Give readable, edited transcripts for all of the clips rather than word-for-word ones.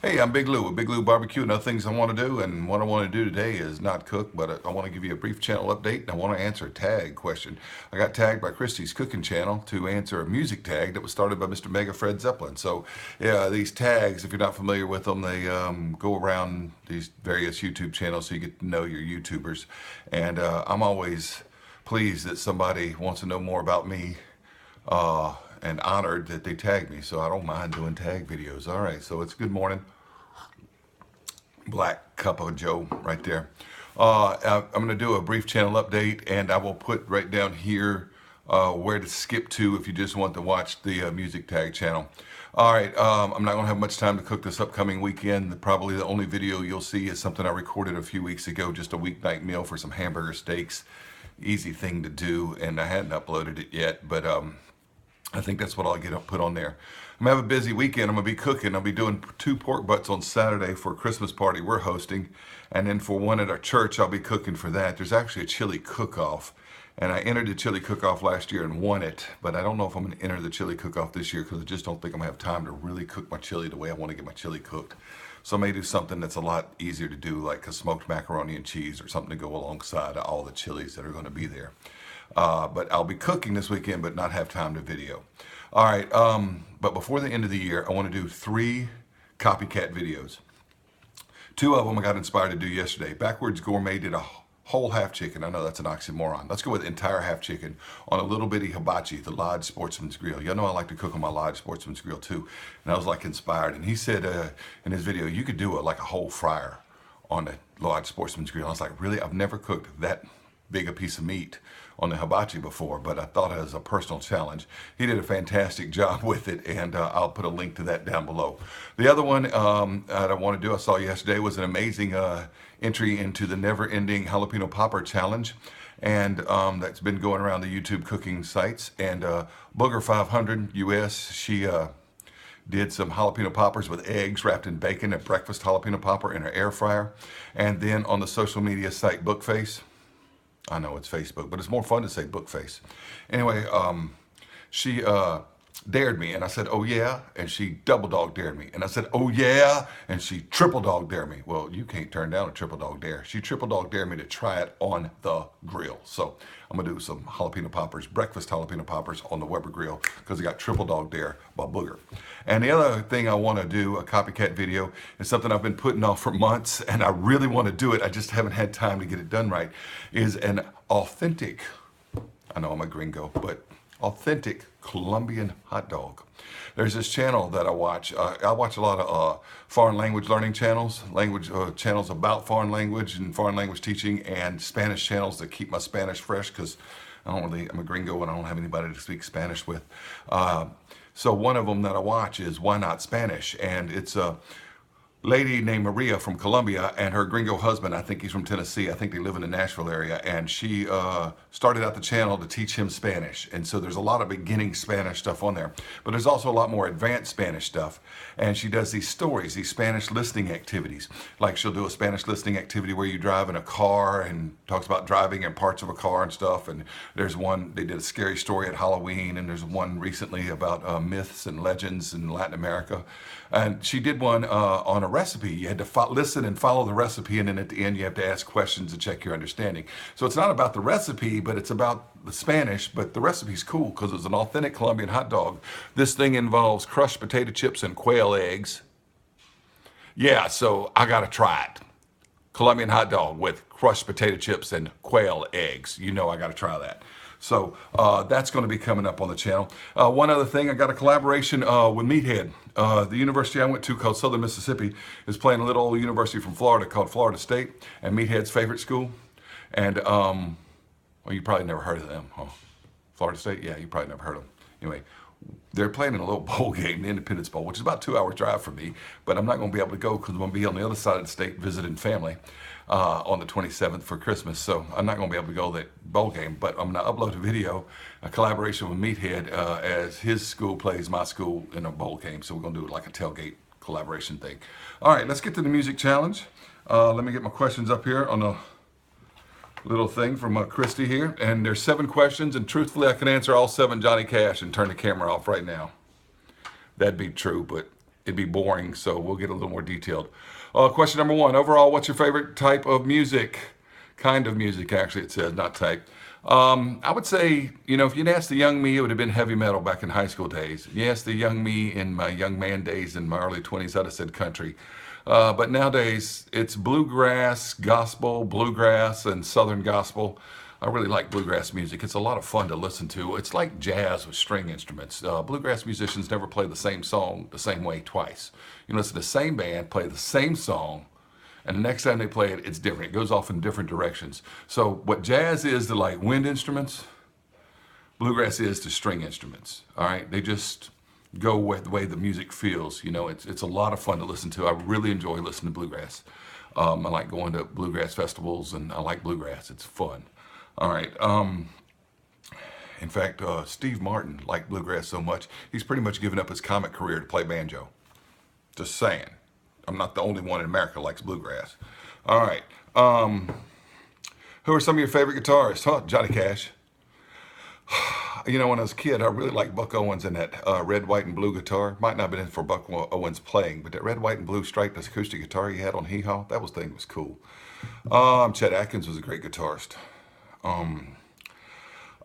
Hey, I'm Big Lou with Big Lou Barbecue and other things I want to do. And what I want to do today is not cook, but I want to give you a brief channel update and I want to answer a tag question. I got tagged by Christy's cooking channel to answer a music tag that was started by Mr. Mega Fred Zeppelin. So, yeah, these tags, if you're not familiar with them, they go around these various YouTube channels so you get to know your YouTubers. And I'm always pleased that somebody wants to know more about me. And honored that they tagged me, so I don't mind doing tag videos. All right, so it's good morning. Black cup of Joe right there. I'm going to do a brief channel update, and I will put right down here where to skip to if you just want to watch the music tag channel. All right, I'm not going to have much time to cook this upcoming weekend. Probably the only video you'll see is something I recorded a few weeks ago, just a weeknight meal for some hamburger steaks. Easy thing to do, and I hadn't uploaded it yet, but I think that's what I'll get put on there. I'm gonna have a busy weekend. I'm gonna be cooking. I'll be doing 2 pork butts on Saturday for a Christmas party we're hosting. And then for one at our church, I'll be cooking for that. There's actually a chili cook-off. And I entered the chili cook-off last year and won it. But I don't know if I'm gonna enter the chili cook-off this year because I just don't think I'm gonna have time to really cook my chili the way I wanna get my chili cooked. So I may do something that's a lot easier to do, like a smoked macaroni and cheese or something to go alongside all the chilies that are gonna be there. But I'll be cooking this weekend, but not have time to video. All right, but before the end of the year, I want to do 3 copycat videos. 2 of them I got inspired to do yesterday. Backwards Gourmet did a whole half chicken. I know that's an oxymoron. Let's go with entire half chicken on a little bitty hibachi, the Lodge Sportsman's Grill. Y'all know I like to cook on my Lodge Sportsman's Grill too. And I was like inspired. And he said in his video, you could do it like a whole fryer on the Lodge Sportsman's Grill. I was like, really? I've never cooked that big a piece of meat on the hibachi before, but I thought it was a personal challenge. He did a fantastic job with it, and I'll put a link to that down below. The other one that I want to do, I saw yesterday, was an amazing entry into the never-ending jalapeno popper challenge, and that's been going around the YouTube cooking sites. And Booger 500 US, she did some jalapeno poppers with eggs wrapped in bacon, a breakfast jalapeno popper in her air fryer. And then on the social media site Bookface, I know it's Facebook, but it's more fun to say Bookface. Anyway, she dared me, and I said, oh yeah, and she double dog dared me. And I said, oh yeah, and she triple dog dared me. Well, you can't turn down a triple dog dare. She triple dog dared me to try it on the grill. So I'm gonna do some jalapeno poppers, breakfast jalapeno poppers on the Weber grill, because I got triple dog dare by Booger. And the other thing I wanna do, a copycat video, is something I've been putting off for months, and I really wanna do it, I just haven't had time to get it done right, is an authentic, I know I'm a gringo, but authentic Colombian hot dog. There's this channel that I watch. I watch a lot of foreign language learning channels, channels about foreign language and foreign language teaching, and Spanish channels that keep my Spanish fresh, because I'm a gringo and I don't have anybody to speak Spanish with. So one of them that I watch is Why Not Spanish, and it's a lady named Maria from Colombia, and her gringo husband, I think he's from Tennessee. I think they live in the Nashville area, and she started out the channel to teach him Spanish. And so there's a lot of beginning Spanish stuff on there, but there's also a lot more advanced Spanish stuff. And she does these stories, these Spanish listening activities. Like she'll do a Spanish listening activity where you drive in a car and talks about driving and parts of a car and stuff. And there's one, they did a scary story at Halloween, and there's one recently about myths and legends in Latin America. And she did one on a recipe. You had to listen and follow the recipe, and then at the end you have to ask questions to check your understanding. So it's not about the recipe, but it's about the Spanish, but the recipe's cool because it's an authentic Colombian hot dog. This thing involves crushed potato chips and quail eggs. Yeah, so I gotta try it. Colombian hot dog with crushed potato chips and quail eggs. You know I gotta try that. So that's going to be coming up on the channel. One other thing, I got a collaboration with Meathead. The university I went to, called Southern Mississippi, is playing a little old university from Florida called Florida State, and Meathead's favorite school. And, well, you probably never heard of them, huh? Florida State? Yeah, you probably never heard of them. Anyway, they're playing in a little bowl game, the Independence Bowl, which is about a 2-hour drive from me, but I'm not going to be able to go because I'm going to be on the other side of the state visiting family on the 27th for Christmas. So I'm not going to be able to go to that bowl game, but I'm going to upload a video, a collaboration with Meathead, as his school plays my school in a bowl game. So we're going to do it like a tailgate collaboration thing. All right, let's get to the music challenge. Let me get my questions up here on the little thing from Christy here. And there's 7 questions, and truthfully, I can answer all 7 Johnny Cash and turn the camera off right now. That'd be true, but it'd be boring. So we'll get a little more detailed. Question number one, overall, what's your favorite type of music? Kind of music, actually, it says, not type. I would say, you know, if you'd asked the young me, it would have been heavy metal back in high school days. Yes, the young me in my young man days in my early 20s, I'd have said country. But nowadays, it's bluegrass, gospel, bluegrass, and southern gospel. I really like bluegrass music. It's a lot of fun to listen to. It's like jazz with string instruments. Bluegrass musicians never play the same song the same way twice. You listen to the same band play the same song, and the next time they play it, it's different. It goes off in different directions. So what jazz is to like wind instruments, bluegrass is to string instruments. All right, they just go with the way the music feels. You know, it's a lot of fun to listen to. I really enjoy listening to bluegrass. I like going to bluegrass festivals, and I like bluegrass. It's fun. All right. In fact, Steve Martin liked bluegrass so much, he's pretty much given up his comic career to play banjo. Just saying. I'm not the only one in America who likes bluegrass. All right. Who are some of your favorite guitarists? Huh, Johnny Cash. You know, when I was a kid, I really liked Buck Owens and that red, white, and blue guitar. Might not have been in for Buck Owens playing, but that red, white, and blue striped acoustic guitar he had on Hee Haw, that thing was cool. Chet Atkins was a great guitarist.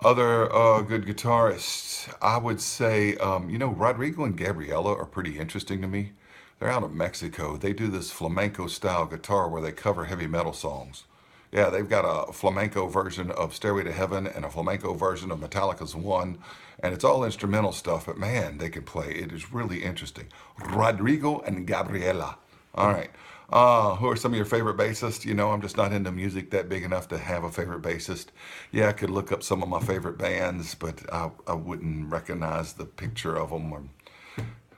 Other good guitarists, I would say, you know, Rodrigo and Gabriela are pretty interesting to me. They're out of Mexico. They do this flamenco style guitar where they cover heavy metal songs. Yeah, they've got a flamenco version of Stairway to Heaven and a flamenco version of Metallica's One, and it's all instrumental stuff, but man, they can play. It is really interesting. Rodrigo and Gabriela. All right. Who are some of your favorite bassists? You know, I'm just not into music that big enough to have a favorite bassist. Yeah, I could look up some of my favorite bands, but I wouldn't recognize the picture of them or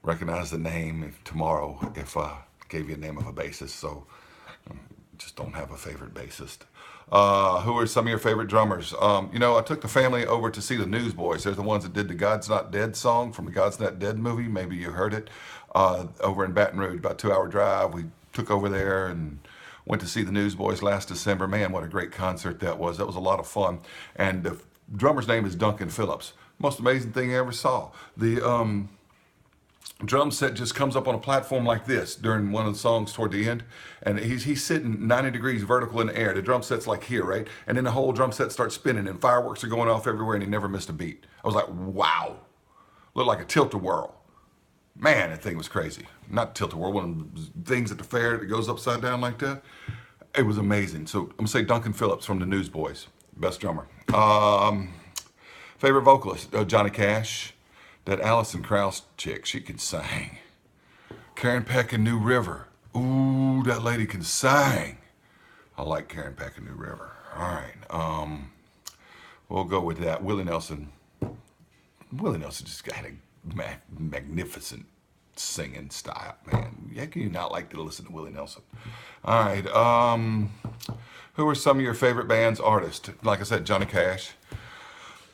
recognize the name tomorrow if I gave you a name of a bassist. So just don't have a favorite bassist. Who are some of your favorite drummers? You know, I took the family over to see the Newsboys. They're the ones that did the God's Not Dead song from the God's Not Dead movie. Maybe you heard it. Over in Baton Rouge, about a 2-hour drive. We took over there and went to see the Newsboys last December. Man, what a great concert that was. That was a lot of fun. And the drummer's name is Duncan Phillips. Most amazing thing I ever saw. The drum set just comes up on a platform like this during one of the songs toward the end, and he's sitting 90 degrees vertical in the air. The drum set's like here, right? And then the whole drum set starts spinning and fireworks are going off everywhere, and he never missed a beat. I was like, wow. Looked like a tilt-a-whirl. Man, that thing was crazy. Not tilt-a-whirl, one of the things at the fair that goes upside down like that. It was amazing. So I'm gonna say Duncan Phillips from the Newsboys, best drummer. Favorite vocalist, Johnny Cash. That Alison Krauss chick, she can sing. Karen Peck and New River. Ooh, that lady can sing. I like Karen Peck and New River. All right, we'll go with that. Willie Nelson. Willie Nelson just had a magnificent singing style, man. How can you not like to listen to Willie Nelson? All right, who are some of your favorite bands, artists? Like I said, Johnny Cash.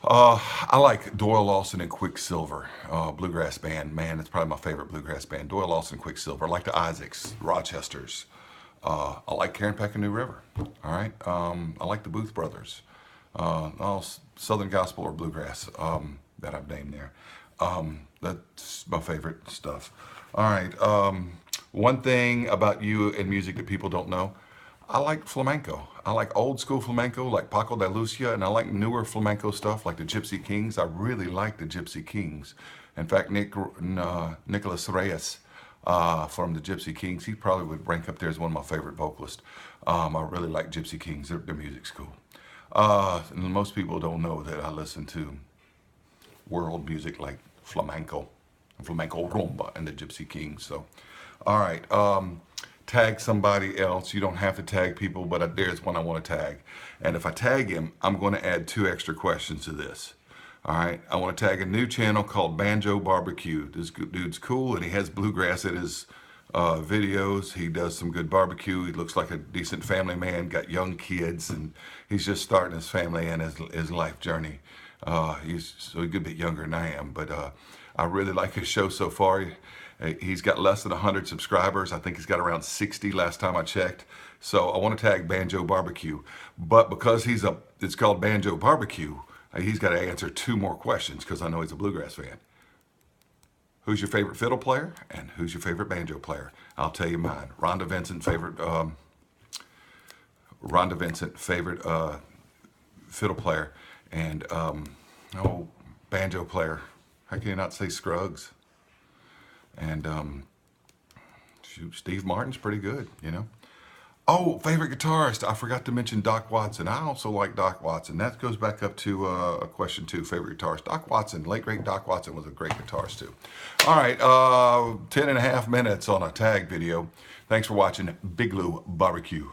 I like Doyle Lawson and Quicksilver, bluegrass band. Man, it's probably my favorite bluegrass band. Doyle Lawson and Quicksilver. I like the Isaacs, Rochesters. I like Karen Peck and New River. All right. I like the Booth Brothers. All Southern Gospel or bluegrass that I've named there. That's my favorite stuff. All right. One thing about you and music that people don't know. I like flamenco. I like old school flamenco like Paco de Lucia, and I like newer flamenco stuff like the Gypsy Kings. I really like the Gypsy Kings. In fact, Nicholas Reyes from the Gypsy Kings, he probably would rank up there as one of my favorite vocalists. I really like Gypsy Kings. Their music's cool. And most people don't know that I listen to world music like flamenco rumba and the Gypsy Kings. So, all right. Tag somebody else. You don't have to tag people, but there's one I want to tag. And if I tag him, I'm going to add 2 extra questions to this. All right. I want to tag a new channel called Banjobarbecue. This dude's cool, and he has bluegrass in his videos. He does some good barbecue. He looks like a decent family man, got young kids, and he's just starting his family and his life journey. He's a good bit younger than I am, but I really like his show so far. He's got less than 100 subscribers. I think he's got around 60 last time I checked. So I want to tag Banjobarbecue. But because it's called Banjobarbecue, he's got to answer 2 more questions because I know he's a bluegrass fan. who's your favorite fiddle player and who's your favorite banjo player. I'll tell you mine. Rhonda Vincent, favorite fiddle player, and banjo player. How can you not say Scruggs? And shoot, Steve Martin's pretty good, you know. Oh, favorite guitarist. I forgot to mention Doc Watson. I also like Doc Watson. That goes back up to a question two, favorite guitarist. Doc Watson, late great Doc Watson was a great guitarist too. All right, 10.5 minutes on a tag video. Thanks for watching Big Lew Barbecue.